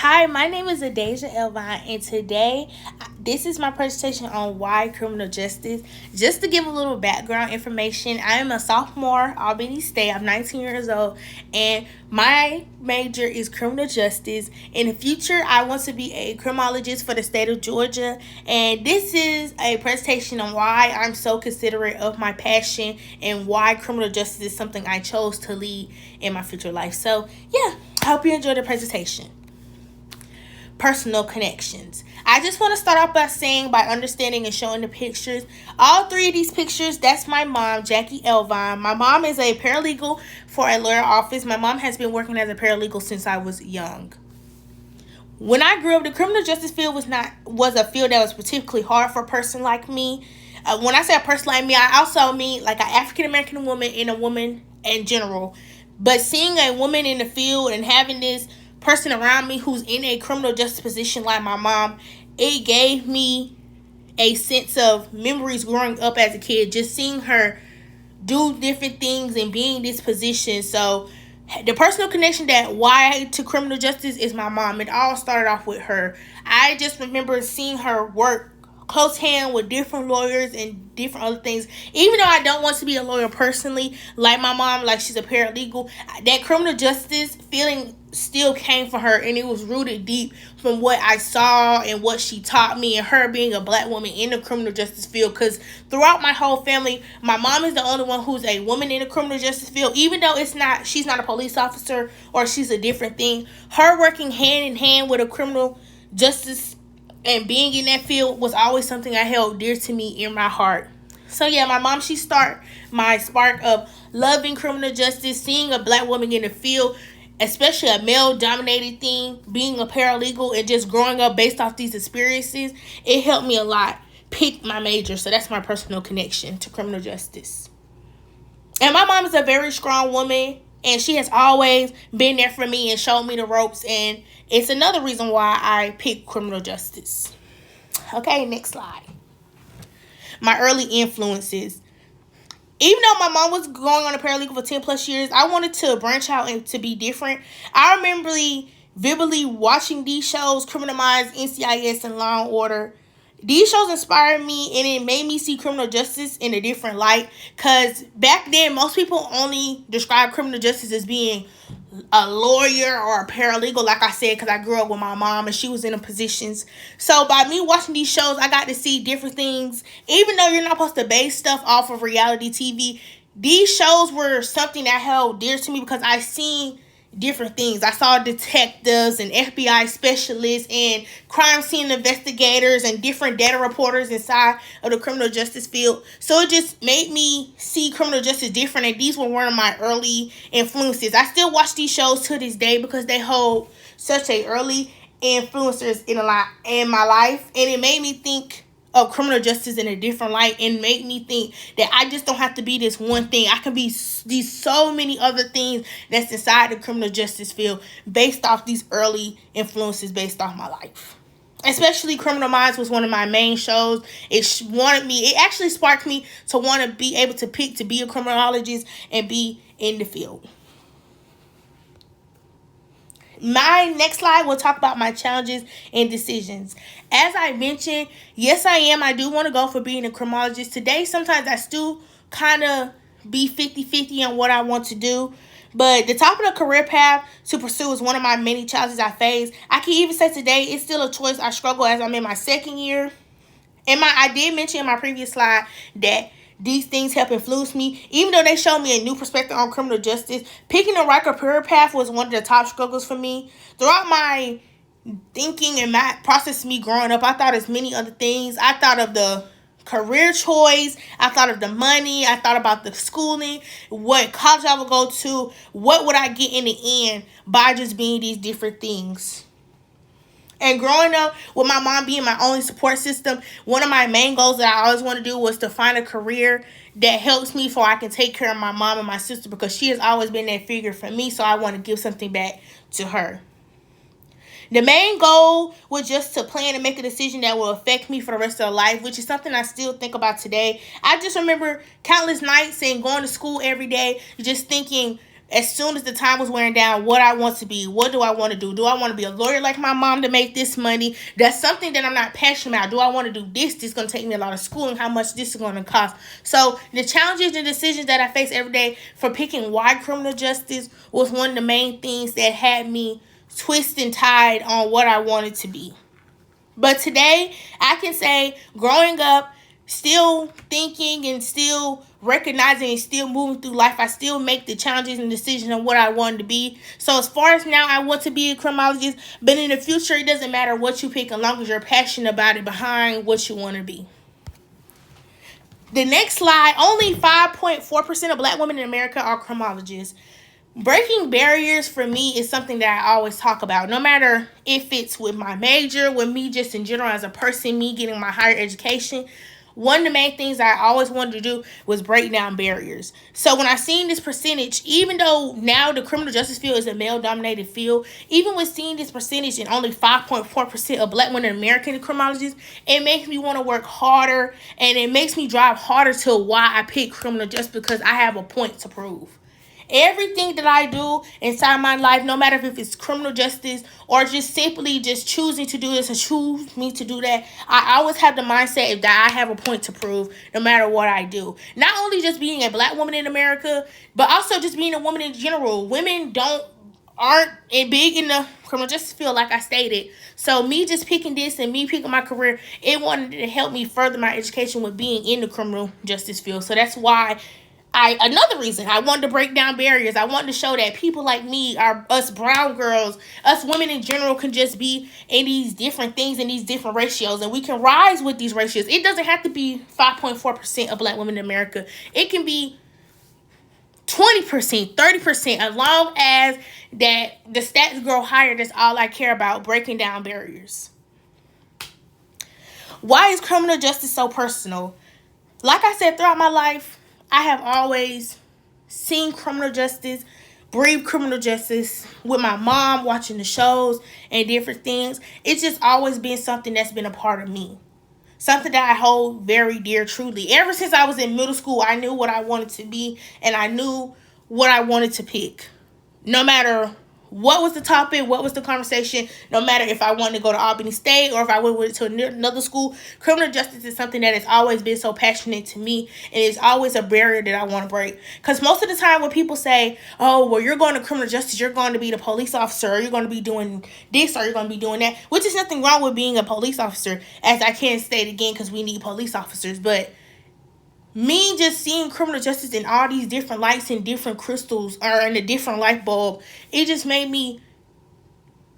Hi, my name is Adasia Elvine, and today this is my presentation on why criminal justice. Just to give a little background information, I am a sophomore at Albany State. I'm 19 years old, and my major is criminal justice. In the future, I want to be a criminologist for the state of Georgia, and this is a presentation on why I'm so considerate of my passion and why criminal justice is something I chose to lead in my future life. So, yeah, I hope you enjoy the presentation. Personal connections. I just want to start off by saying, by understanding and showing the pictures. All three of these pictures, that's my mom, Jackie Elvine. My mom is a paralegal for a lawyer office. My mom has been working as a paralegal since I was young. When I grew up, the criminal justice field was a field that was particularly hard for a person like me. When I say a person like me, I also mean like an African American woman and a woman in general. But seeing a woman in the field and having this person around me who's in a criminal justice position like my mom, it gave me a sense of memories growing up as a kid, just seeing her do different things and being in this position. So the personal connection that why to criminal justice is my mom. It all started off with her. I just remember seeing her work close hand with different lawyers and different other things. Even though I don't want to be a lawyer personally, like my mom, like she's a paralegal, that criminal justice feeling still came from her, and it was rooted deep from what I saw and what she taught me, and her being a black woman in the criminal justice field. Because throughout my whole family, my mom is the only one who's a woman in the criminal justice field. Even though she's not a police officer or she's a different thing, her working hand in hand with a criminal justice and being in that field was always something I held dear to me in my heart. So yeah, my mom, she started my spark of loving criminal justice, seeing a black woman in the field, especially a male dominated thing, being a paralegal and just growing up based off these experiences. It helped me a lot pick my major. So that's my personal connection to criminal justice. And my mom is a very strong woman, and she has always been there for me and showed me the ropes, and it's another reason why I picked criminal justice. Okay, next slide. My early influences. Even though my mom was going on a paralegal for 10 plus years, I wanted to branch out and to be different. I remember vividly watching these shows, Criminal Minds, NCIS, and Law and Order. These shows inspired me, and it made me see criminal justice in a different light. Because back then, most people only describe criminal justice as being a lawyer or a paralegal, like I said, because I grew up with my mom and she was in the positions. So by me watching these shows, I got to see different things. Even though you're not supposed to base stuff off of reality TV, these shows were something that held dear to me because I seen different things. I saw detectives and FBI specialists and crime scene investigators and different data reporters inside of the criminal justice field. So it just made me see criminal justice different, and these were one of my early influences. I still watch these shows to this day because they hold such a early influencers in my life, and it made me think of criminal justice in a different light and make me think that I just don't have to be this one thing. I can be these so many other things that's inside the criminal justice field based off these early influences based off my life. Especially Criminal Minds was one of my main shows. It actually sparked me to want to be able to pick to be a criminologist and be in the field. My next slide will talk about my challenges and decisions. As I mentioned, yes, I am. I do want to go for being a criminologist. Today, sometimes I still kind of be 50-50 on what I want to do. But the top of the career path to pursue is one of my many challenges I face. I can even say today it's still a choice I struggle as I'm in my second year. I did mention in my previous slide that these things help influence me. Even though they showed me a new perspective on criminal justice, picking the right career path was one of the top struggles for me. Throughout my thinking and my process of me growing up, I thought as many other things. I thought of the career choice. I thought of the money. I thought about the schooling, what college I would go to, what would I get in the end by just being these different things. And growing up with my mom being my only support system, one of my main goals that I always want to do was to find a career that helps me so I can take care of my mom and my sister, because she has always been that figure for me, so I want to give something back to her. The main goal was just to plan and make a decision that will affect me for the rest of life, which is something I still think about today. I just remember countless nights and going to school every day, just thinking, as soon as the time was wearing down, what I want to be. What do I want to do? Do I want to be a lawyer like my mom to make this money? That's something that I'm not passionate about. Do I want to do this? This is going to take me a lot of schooling. How much this is going to cost? So the challenges and decisions that I face every day for picking why criminal justice was one of the main things that had me twist and tied on what I wanted to be. But today, I can say growing up, still thinking and still recognizing and still moving through life, I still make the challenges and decisions on what I wanted to be. So as far as now, I want to be a criminologist, but in the future, it doesn't matter what you pick as long as you're passionate about it behind what you want to be. The next slide, only 5.4% of black women in America are criminologists. Breaking barriers for me is something that I always talk about, no matter if it's with my major, with me just in general as a person, me getting my higher education. One of the main things I always wanted to do was break down barriers. So when I seen this percentage, even though now the criminal justice field is a male-dominated field, even with seeing this percentage and only 5.4% of black women in American criminologists, it makes me want to work harder, and it makes me drive harder to why I pick criminal justice, because I have a point to prove. Everything that I do inside my life, no matter if it's criminal justice or just simply just choosing to do this or choose me to do that, I always have the mindset that I have a point to prove no matter what I do. Not only just being a black woman in America, but also just being a woman in general. Women aren't big in the criminal justice field, like I stated. So me just picking this and me picking my career, it wanted to help me further my education with being in the criminal justice field. So that's why another reason I wanted to break down barriers. I wanted to show that people like me, us brown girls, us women in general, can just be in these different things, in these different ratios, and we can rise with these ratios. It doesn't have to be 5.4% of black women in America. It can be 20%, 30%, as long as that the stats grow higher. That's all I care about, breaking down barriers. Why is criminal justice so personal? Like I said, throughout my life, I have always seen criminal justice, breathed criminal justice with my mom, watching the shows and different things. It's just always been something that's been a part of me. Something that I hold very dear, truly. Ever since I was in middle school, I knew what I wanted to be, and I knew what I wanted to pick. No matter what was the topic, what was the conversation, no matter if I wanted to go to Albany State or if I went to another school, criminal justice is something that has always been so passionate to me, and it's always a barrier that I want to break. Because most of the time when people say, oh, well, you're going to criminal justice, you're going to be the police officer, or you're going to be doing this, or you're going to be doing that, which is nothing wrong with being a police officer, as I can't state again, because we need police officers. But me just seeing criminal justice in all these different lights and different crystals, or in a different light bulb, it just made me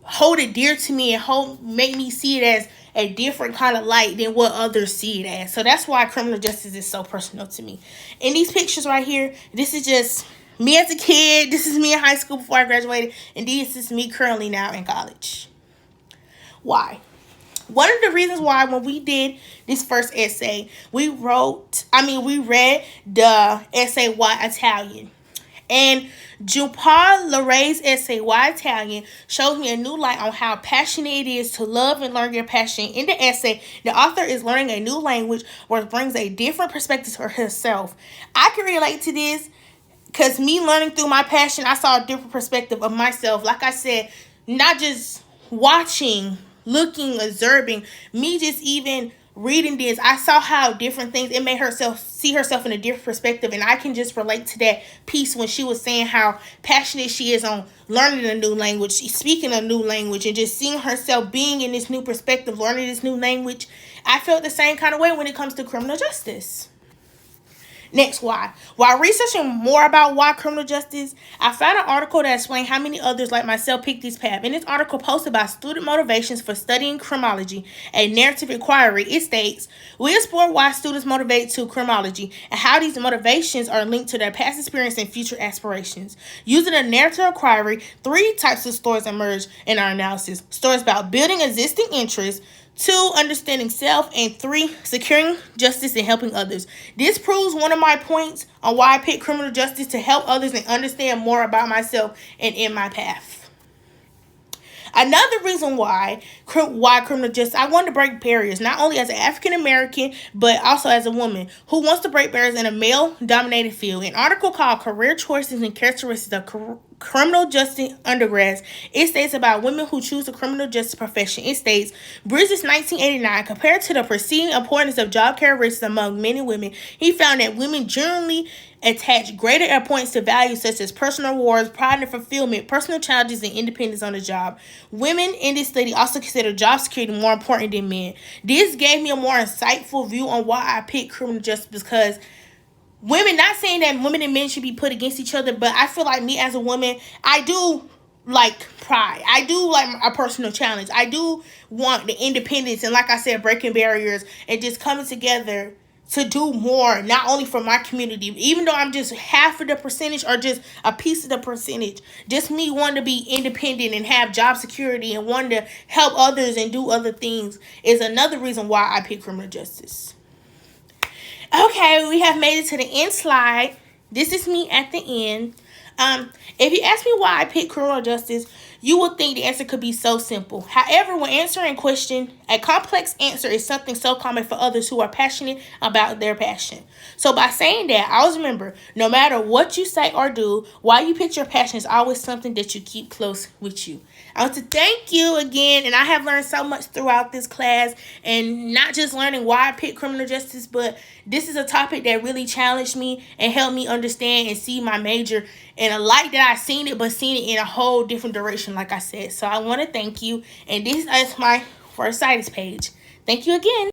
hold it dear to me and make me see it as a different kind of light than what others see it as. So that's why criminal justice is so personal to me. In these pictures right here, this is just me as a kid. This is me in high school before I graduated, and this is me currently now in college. Why? One of the reasons why, when we did this first essay, we read the essay Why Italian. And Jean-Paul Laray's essay, Why Italian, shows me a new light on how passionate it is to love and learn your passion. In the essay, the author is learning a new language where it brings a different perspective for herself. I can relate to this because me learning through my passion, I saw a different perspective of myself. Like I said, not just watching, looking, observing, me just even reading this, I saw how different things, it made herself see herself in a different perspective. And I can just relate to that piece when she was saying how passionate she is on learning a new language, speaking a new language, and just seeing herself being in this new perspective, learning this new language. I felt the same kind of way when it comes to criminal justice. Next, why? While researching more about why criminal justice, I found an article that explained how many others like myself picked this path. In this article posted by Student Motivations for Studying Criminology, a narrative inquiry, it states, we explore why students motivate to criminology and how these motivations are linked to their past experience and future aspirations. Using a narrative inquiry, 3 types of stories emerge in our analysis. Stories about building existing interests, 2, understanding self, and 3, securing justice and helping others. This proves one of my points on why I picked criminal justice, to help others and understand more about myself and in my path. Another reason why criminal justice, I want to break barriers, not only as an African American, but also as a woman who wants to break barriers in a male-dominated field. An article called Career Choices and Characteristics of Criminal Justice Undergrads, it states about women who choose the criminal justice profession. It states, Bridges 1989, compared to the preceding importance of job characteristics among men and women, he found that women generally attach greater importance to values such as personal rewards, pride and fulfillment, personal challenges, and independence on the job. Women in this study also consider job security more important than men. This gave me a more insightful view on why I picked criminal justice, because women, not saying that women and men should be put against each other, but I feel like me as a woman, I do like pride. I do like a personal challenge. I do want the independence and, like I said, breaking barriers and just coming together to do more, not only for my community, even though I'm just half of the percentage or just a piece of the percentage. Just me wanting to be independent and have job security and wanting to help others and do other things is another reason why I pick criminal justice. Okay, we have made it to the end slide. This is me at the end. If you ask me why I picked criminal justice, you would think the answer could be so simple. However, when answering a question, a complex answer is something so common for others who are passionate about their passion. So by saying that, always remember, no matter what you say or do, why you pick your passion is always something that you keep close with you. I want to thank you again, and I have learned so much throughout this class, and not just learning why I picked criminal justice, but this is a topic that really challenged me and helped me understand and see my major in a light that I've seen it, but seen it in a whole different direction, like I said. So I want to thank you, and this is my First Citus page. Thank you again.